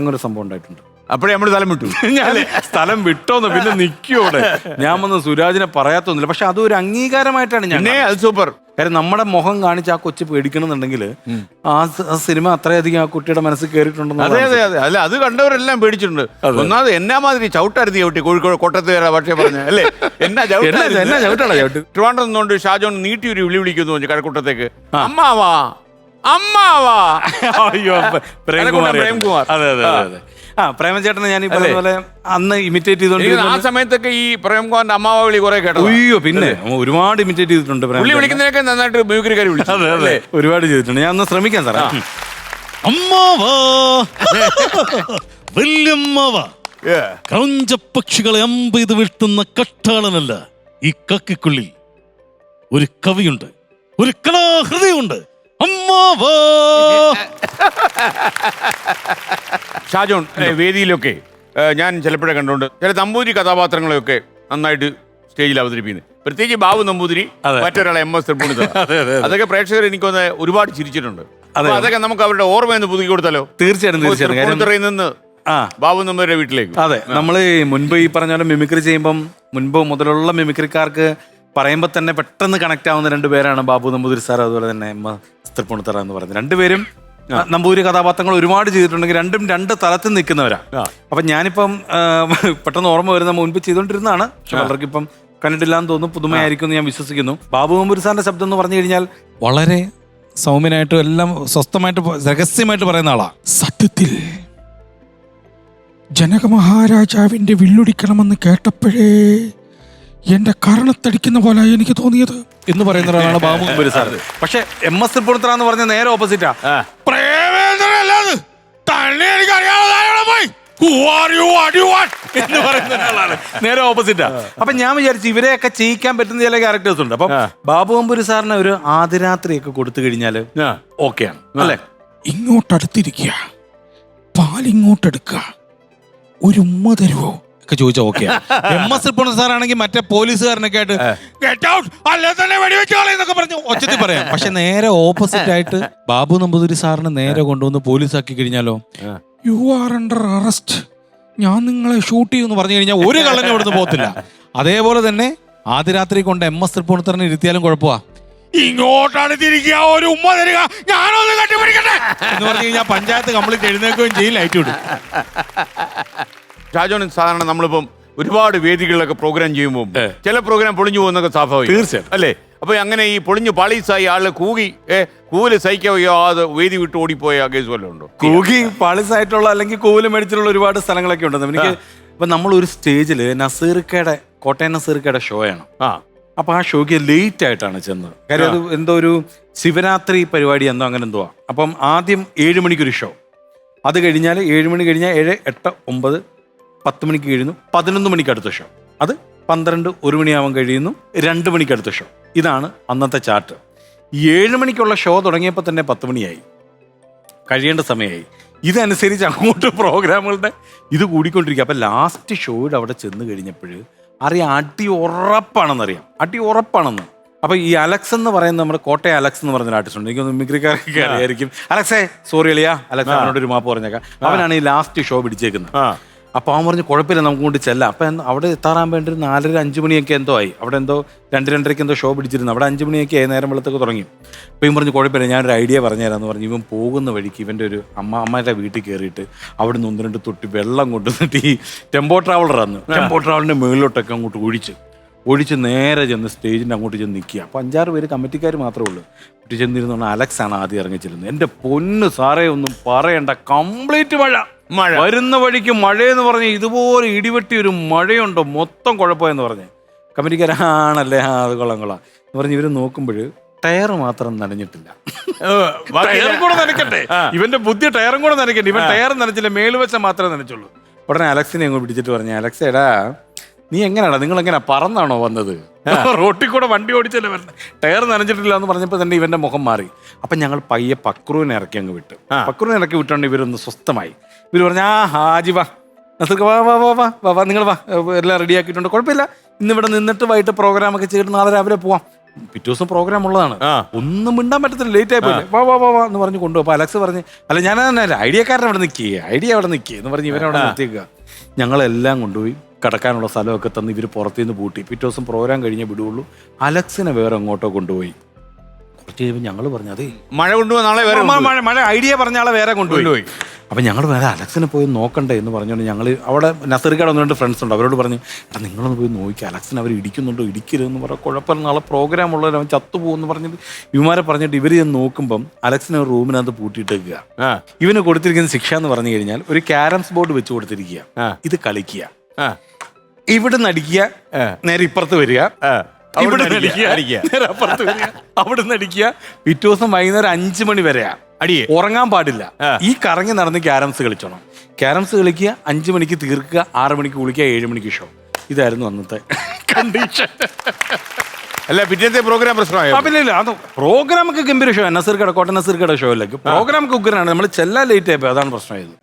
അങ്ങനെ ഒരു സംഭവം ഉണ്ടായിട്ടുണ്ട്. അപ്പോഴേ നമ്മൾ സ്ഥലം വിട്ടു. ഞാൻ സ്ഥലം വിട്ടോന്ന് പിന്നെ നിൽക്കുവോടെ. ഞാൻ വന്ന് സുരാജിനെ പറയാത്തൊന്നുമില്ല. പക്ഷെ അതൊരു അംഗീകാരമായിട്ടാണ് ഞാൻ. അത് സൂപ്പർ. കാര്യം നമ്മുടെ മുഖം കാണിച്ച് ആ കൊച്ചു പേടിക്കണമെന്നുണ്ടെങ്കിൽ ആ സിനിമ അത്രയധികം ആ കുട്ടിയുടെ മനസ്സിൽ കയറിയിട്ടുണ്ടെന്ന്. അതെ അതെ അതെ. അല്ല, അത് കണ്ടവരെല്ലാം പേടിച്ചിട്ടുണ്ട്. ഒന്നാമത് എന്നാ മാതിരി ചവിട്ടായിരുന്നു ചവിട്ടി. കോഴിക്കോട് കോട്ടയത്ത് പക്ഷേ പറഞ്ഞ അല്ലേ, എന്നാ ചവിട്ടാണ് ചവിട്ട്. ട്രിവാൻഡ്രം നിന്നുകൊണ്ട് ഷാജോൺ നീട്ടി ഒരു വിളിക്കുന്നു കഴക്കൂട്ടത്തേക്ക്, അമ്മാവാ അമ്മാവാ. അയ്യോ, പ്രേംകുമാർ. അതെ അതെ അതെ. ആ പ്രേമചേട്ടനെ ഞാൻ ഈ പറഞ്ഞ പോലെ അന്ന് ഇമിറ്റേറ്റ് ചെയ്തോണ്ട് ആ സമയത്തൊക്കെ ഈ പ്രേംകുമാറിന്റെ അമ്മാവ വിളി കുറെ കേട്ടോ. അയ്യോ പിന്നെ ഒരുപാട് ഇമിറ്റേറ്റ് ചെയ്തിട്ടുണ്ട്. വിളിക്കുന്നതിനൊക്കെ നന്നായിട്ട് മ്യൂക്രിക്കാർ വിളിച്ചു. അതെ അതെ, ഒരുപാട് ചെയ്തിട്ടുണ്ട്. ഞാൻ ഒന്ന് ശ്രമിക്കാം സാറേ. അമ്മാവാ വല്യമ്മാവാ, ക്രൗഞ്ചപ്പക്ഷികളെ അമ്പെയ്ത് വീഴ്ത്തുന്ന കട്ടാളനല്ല ഈ കക്കിക്കുള്ളിൽ. ഒരു കവിയുണ്ട്, ഒരു കലാഹൃദയമുണ്ട്. അമ്മാവാ. ഷാജോൺ വേദിയിലൊക്കെ ഞാൻ ചിലപ്പോഴേ കണ്ടുകൊണ്ട് ചില നമ്പൂതിരി കഥാപാത്രങ്ങളെയൊക്കെ നന്നായിട്ട് സ്റ്റേജിൽ അവതരിപ്പിക്കുന്നു. പ്രത്യേകിച്ച് ബാബു നമ്പൂതിരി, മറ്റൊരാളെ MS തൃപ്പൂണിത്തുറ. അതൊക്കെ പ്രേക്ഷകർ എനിക്കൊന്ന് ഒരുപാട് ചിരിച്ചിട്ടുണ്ട്. അതൊക്കെ നമുക്ക് അവരുടെ ഓർമ്മയെന്ന് പുതുക്കി കൊടുത്താലോ? തീർച്ചയായിട്ടും തൃപ്പൂണിത്തുറയിൽ നിന്ന് ബാബു നമ്പൂതിരിയുടെ വീട്ടിലേക്ക്. അതെ, നമ്മൾ മുൻപ് ഈ പറഞ്ഞ പോലെ മിമിക്രി ചെയ്യുമ്പം മുൻപ് മുതലുള്ള മിമിക്രിക്കാർക്ക് പറയുമ്പോൾ തന്നെ പെട്ടെന്ന് കണക്ട് ആവുന്ന രണ്ടുപേരാണ് ബാബു നമ്പൂതിരി സാർ, അതുപോലെ തന്നെ MS തൃപ്പൂണിത്തുറ എന്ന് പറയുന്നത്. രണ്ടുപേരും നമ്പൂതിരി കഥാപാത്രങ്ങൾ ഒരുപാട് ചെയ്തിട്ടുണ്ടെങ്കിൽ രണ്ടും രണ്ട് തലത്തിൽ നിൽക്കുന്നവരാ. അപ്പൊ ഞാനിപ്പം പെട്ടെന്ന് ഓർമ്മ വരുന്ന മുൻപ് ചെയ്തുകൊണ്ടിരുന്നതാണ്. പക്ഷെ പലർക്കും ഇപ്പം കണ്ടിട്ടില്ലാന്ന് തോന്നുന്നു, പുതുമയായിരിക്കും എന്ന് ഞാൻ വിശ്വസിക്കുന്നു. ബാബു നമ്പൂതിരി സാറിന്റെ ശബ്ദം എന്ന് പറഞ്ഞു കഴിഞ്ഞാൽ വളരെ സൗമ്യനായിട്ടും എല്ലാം സ്വസ്ഥമായിട്ട് രഹസ്യമായിട്ട് പറയുന്ന ആളാ. സത്യത്തിൽ ജനക മഹാരാജാവിന്റെ വില്ലൊടിക്കണമെന്ന് കേട്ടപ്പോഴേ എന്റെ കർണത്തടിക്കുന്ന പോലെ എനിക്ക് തോന്നിയത് എന്ന് പറയുന്ന ഒരാളാണ് ബാബു നമ്പൂതിരി സാർ. പക്ഷെ MS തൃപ്പൂണിത്തുറ എന്ന് പറഞ്ഞ നേരെ ഓപ്പോസിറ്റാ. എന്ന് പറയുന്ന ഒരാളാണ്, നേരെ ഓപ്പോസിറ്റാ. അപ്പൊ ഞാൻ വിചാരിച്ചു ഇവരെയൊക്കെ ചെയ്യിക്കാൻ പറ്റുന്ന ചില ക്യാരക്ടേഴ്സ് ഉണ്ട്. അപ്പൊ ബാബു നമ്പൂതിരി സാറിന് ഒരു ആദിരാത്രിയൊക്കെ കൊടുത്തു കഴിഞ്ഞാല് ഓക്കെയാണ് അല്ലേ? ഇങ്ങോട്ടടുത്തിരിക്കുക, പാലിങ്ങോട്ടെടുക്കുക, ഒരു ഉമ്മ തരുവോ ഒക്കെ ചോദിച്ചാൽ ഓക്കെ. MS തൃപ്പൂണിത്തുറ സാറാണെങ്കിൽ മറ്റേ പോലീസുകാരനൊക്കെ ആയിട്ട് വെടിവെച്ചോളെന്നൊക്കെ പറഞ്ഞു ഒച്ചത്തിൽ പറയാം. പക്ഷെ നേരെ ഓപ്പോസിറ്റ് ആയിട്ട് ബാബു നമ്പൂതിരി സാറിന് നേരെ കൊണ്ടുവന്ന് പോലീസാക്കി കഴിഞ്ഞാലോ, യു ആർ അണ്ടർ അറസ്റ്റ്, ഞാൻ നിങ്ങളെ ഷൂട്ട് ചെയ്യുമെന്ന് പറഞ്ഞു കഴിഞ്ഞാൽ ഒരു കള്ളനും ഇവിടുന്ന് പോകത്തില്ല. അതേപോലെ തന്നെ ആദ്യരാത്രി കൊണ്ട് MS തൃപ്പൂണിത്തുറനെ ഇരുത്തിയാലും കുഴപ്പമാ. ഇങ്ങോട്ടാണ് തിരിക്കുക, ഒരു ഉമ്മ തരിക, ഞാനൊന്ന് കെട്ടിപ്പിടിക്കട്ടെ എന്ന് പറഞ്ഞു കഴിഞ്ഞാൽ പഞ്ചായത്ത് കംപ്ലീറ്റ് എഴുന്നേൽക്കുകയും ചെയ്യും, ലൈറ്റ് വിടും. ഷാജോൺ സാധാരണ നമ്മളിപ്പം ഒരുപാട് വേദികളിലൊക്കെ പ്രോഗ്രാം ചെയ്യുമ്പോൾ ചില പ്രോഗ്രാം പൊളിഞ്ഞു പോകുന്നൊക്കെ സ്വാഭാവികം, തീർച്ചയായിട്ടും അല്ലേ? അപ്പൊ അങ്ങനെ ഈ പൊളിഞ്ഞു പാളീസായി ആള് കൂല് സഹിക്കാതെ വേദി വിട്ട് ഓടിപ്പോയ കേസ് വല്ലതും ഉണ്ടോ? കൂകി പാളിസായിട്ടുള്ള അല്ലെങ്കിൽ കൂല് മേടിച്ചിട്ടുള്ള ഒരുപാട് സ്ഥലങ്ങളൊക്കെ ഉണ്ട്. എനിക്ക് ഇപ്പൊ നമ്മൾ ഒരു സ്റ്റേജില് നസീർക്കയുടെ കോട്ടയം നസീർക്കയുടെ ഷോയാണ്. അപ്പൊ ആ ഷോയ്ക്ക് ലേറ്റ് ആയിട്ടാണ് ചെന്നത്. കാര്യം അത് എന്തോ ഒരു ശിവരാത്രി പരിപാടി എന്തോ അങ്ങനെ എന്തോ. അപ്പം ആദ്യം 7 മണിക്കൊരു ഷോ, അത് കഴിഞ്ഞാൽ 7 മണി കഴിഞ്ഞാൽ 7, 8, 9, 10 മണിക്ക് കഴിയുന്നു, 11 മണിക്ക് അടുത്ത ഷോ, അത് 12, 1 മണിയാവാൻ കഴിയുന്നു, 2 മണിക്ക് അടുത്ത ഷോ. ഇതാണ് അന്നത്തെ ചാർട്ട്. 7 മണിക്കുള്ള ഷോ തുടങ്ങിയപ്പോൾ തന്നെ 10 മണിയായി, കഴിയേണ്ട സമയമായി. ഇതനുസരിച്ച് അങ്ങോട്ട് പ്രോഗ്രാമുകളുടെ ഇത് കൂടിക്കൊണ്ടിരിക്കുക. അപ്പം ലാസ്റ്റ് ഷോയുടെ അവിടെ ചെന്ന് കഴിഞ്ഞപ്പോൾ അറിയാം അടി ഉറപ്പാണെന്നറിയാം, അടി ഉറപ്പാണെന്ന്. അപ്പൊ ഈ അലക്സ് എന്ന് പറയുന്ന നമ്മുടെ കോട്ടയം അലക്സ് എന്ന് പറഞ്ഞ ആർട്ടിസ്റ്റ് ഉണ്ട്, എനിക്കൊന്ന് മിമിക്രിക്കാരൊക്കെ അറിയായിരിക്കും. അലക്സേ സോറി അളിയാ, അലക്സ് അവനോട് ഒരു മാപ്പ് പറഞ്ഞേക്കാം. അവനാണ് ഈ ലാസ്റ്റ് ഷോ പിടിച്ചേക്കുന്നത്. അപ്പോൾ അവൻ പറഞ്ഞു കുഴപ്പമില്ല നമുക്ക് കൊണ്ട് ചെല്ലാം. അപ്പം അവിടെ എത്താറാൻ വേണ്ടി ഒരു 4, 5 മണിയൊക്കെ എന്തോ ആയി. അവിടെ എന്തോ 2, 2:30 എന്തോ ഷോ പിടിച്ചിരുന്നു. അവിടെ 5 മണിയൊക്കെ ആയി, നേരം വെളുത്തൊക്കെ തുടങ്ങി. അപ്പോൾ ഇവൻ പറഞ്ഞു കുഴപ്പമില്ല ഞാനൊരു ഐഡിയ പറഞ്ഞുതരാമെന്ന് പറഞ്ഞു. ഇവൻ പോകുന്ന വഴിക്ക് ഇവൻ്റെ ഒരു അമ്മയുടെ വീട്ടിൽ കയറിയിട്ട് അവിടെ നിന്ന് 1, 2 തൊട്ടി വെള്ളം കൊണ്ടുവന്നിട്ട് ഈ ടെമ്പോ ട്രാവലർ അന്ന് ടെമ്പോ ട്രാവലറിൻ്റെ മുകളിലോട്ടൊക്കെ അങ്ങോട്ട് ഒഴിച്ച് നേരെ ചെന്ന് സ്റ്റേജിൻ്റെ അങ്ങോട്ട് ചെന്ന് നിൽക്കുക. അപ്പോൾ 5-6 പേര് കമ്മിറ്റിക്കാർ മാത്രമേ ഉള്ളൂ. കുട്ടി ചെന്നിരുന്ന അലക്സ് ആണ് ആദ്യം ഇറങ്ങിച്ചിരുന്നത്. എൻ്റെ പൊന്ന് സാറേ ഒന്നും പറയണ്ട, കംപ്ലീറ്റ് മഴ വരുന്ന വഴിക്ക് മഴയെന്ന് പറഞ്ഞ് ഇതുപോലെ ഇടിവെട്ടി ഒരു മഴയുണ്ടോ, മൊത്തം കുഴപ്പമെന്ന് പറഞ്ഞ് കമ്മിറ്റിക്കാരാണല്ലേ, അത് കൊള്ളാം എന്ന് പറഞ്ഞ് ഇവർ നോക്കുമ്പോൾ ടയർ മാത്രം നനഞ്ഞിട്ടില്ല. ടയറും കൂടെ നനയ്ക്കട്ടെ, ഇവന്റെ ബുദ്ധി ടയറും കൂടെ നനയ്ക്കട്ടെ. ഇവൻ ടയർ നനച്ചില്ല, മേലുവശം മാത്രമേ നനച്ചുള്ളൂ. ഉടനെ അലക്സിനെ അങ്ങ് പിടിച്ചിട്ട് പറഞ്ഞു, അലക്സ് എടാ നീ എങ്ങനെയാടാ, നിങ്ങൾ എങ്ങനെ പറന്നാണോ വന്നത്, റോട്ടിൽ കൂടെ വണ്ടി ഓടിച്ചല്ലേ വരുന്നത്, ടയർ നനഞ്ഞിട്ടില്ല എന്ന് പറഞ്ഞപ്പോൾ തന്നെ ഇവന്റെ മുഖം മാറി. അപ്പം ഞങ്ങൾ പയ്യെ പക്രൂവിനെ ഇറക്കി അങ്ങ് വിട്ടു. പക്രൂവിനെ ഇറക്കി വിട്ടുകൊണ്ട് ഇവരൊന്ന് സ്വസ്ഥമായി. ഇവർ പറഞ്ഞു ഹാജി വാ നസീർക്ക് വാ നിങ്ങൾ വാ, എല്ലാം റെഡിയാക്കിയിട്ടുണ്ട്, കുഴപ്പമില്ല, ഇന്നിവിടെ നിന്നിട്ട് വൈകിട്ട് പ്രോഗ്രാമൊക്കെ ചെയ്തിട്ട് നാളെ രാവിലെ പോവാം. പിറ്റേ ദിവസം പ്രോഗ്രാം ഉള്ളതാണ്. ഒന്നും മിണ്ടാൻ പറ്റത്തില്ല, ലേറ്റ് ആയി പോയി. വാ വാ വാ വാ എന്ന് പറഞ്ഞു കൊണ്ടുപോകും. അപ്പൊ അലക്സ് പറഞ്ഞ്, അല്ല ഞാൻ തന്നെ ഐഡിയക്കാരൻ അവിടെ നിൽക്കുക, ഐഡിയ അവിടെ നിൽക്കുക എന്ന് പറഞ്ഞ് ഇവരവിടെ നിർത്തിയേക്കുക. ഞങ്ങളെല്ലാം കൊണ്ടുപോയി കിടക്കാനുള്ള സ്ഥലമൊക്കെ തന്ന് ഇവർ പുറത്തുനിന്ന് പൂട്ടി. പിറ്റേ ദിവസം പ്രോഗ്രാം കഴിഞ്ഞേ വിടുള്ളൂ. അലക്സിനെ വേറെ എങ്ങോട്ടോ കൊണ്ടുപോയി. കുറച്ച് കഴിയുമ്പോൾ ഞങ്ങൾ പറഞ്ഞു, അതേ മഴ കൊണ്ടുപോയി നാളെ വേറെ മഴ ഐഡിയ പറഞ്ഞ ആളെ വേറെ കൊണ്ടുപോയി. അപ്പം ഞങ്ങൾ വേറെ അലക്സിനെ പോയി നോക്കണ്ടേ എന്ന് പറഞ്ഞുകൊണ്ട് ഞങ്ങൾ അവിടെ നസീർക്കാട് 1-2 ഫ്രണ്ട്സ് ഉണ്ട്, അവരോട് പറഞ്ഞു, എടാ നിങ്ങളൊന്ന് പോയി നോക്കി, അലക്സിനെ അവർ ഇടിക്കുന്നുണ്ടോ ഇടിക്കരുതെന്ന് പറയാം, കുഴപ്പമില്ല നാളെ പ്രോഗ്രാം ഉള്ളവർ അവൻ ചത്തുപോകുമെന്ന് പറഞ്ഞിട്ട് ഇവന്മാരെ പറഞ്ഞിട്ട് ഇവർ ചെന്ന് നോക്കുമ്പം അലക്സിനെ റൂമിനകത്ത് പൂട്ടിയിട്ടേക്കുക. ഇവന് കൊടുത്തിരിക്കുന്ന ശിക്ഷ എന്ന് പറഞ്ഞു കഴിഞ്ഞാൽ ഒരു ക്യാരംസ് ബോർഡ് വെച്ച് കൊടുത്തിരിക്കുക, ഇത് കളിക്കുക, ഇവിടെ നടിക്കുക, നേരെ ഇപ്പുറത്ത് വരിക, ഇവിടെ നേരെ അപ്പുറത്ത് വരിക, അവിടെ നിന്ന് അടിക്കുക. പിറ്റേ ദിവസം വൈകുന്നേരം 5 മണി വരെയാ അടിയേ, ഉറങ്ങാൻ പാടില്ല. ഈ കറങ്ങി നടന്ന് ക്യാരംസ് കളിച്ചോണം. ക്യാരംസ് കളിക്കുക, 5 മണിക്ക് തീർക്കുക, 6 മണിക്ക് കുളിക്കുക, 7 മണിക്ക് ഷോ. ഇതായിരുന്നു അന്നത്തെ കണ്ടീഷൻ. അല്ല പിറ്റേത്തെ പ്രോഗ്രാം പ്രശ്നമായോ? പിന്നെ അത് പ്രോഗ്രാം ഒക്കെ ഗംഭീര ഷോ, നസീർക്കട കോട്ടയം നസീർക്കട ഷോ അല്ലേ, പ്രോഗ്രാം ഒക്കെ ഉഗ്രനാണ്. നമ്മൾ ചെല്ലാൻ ലേറ്റ് ആയപ്പോ അതാണ് പ്രശ്നമായത്.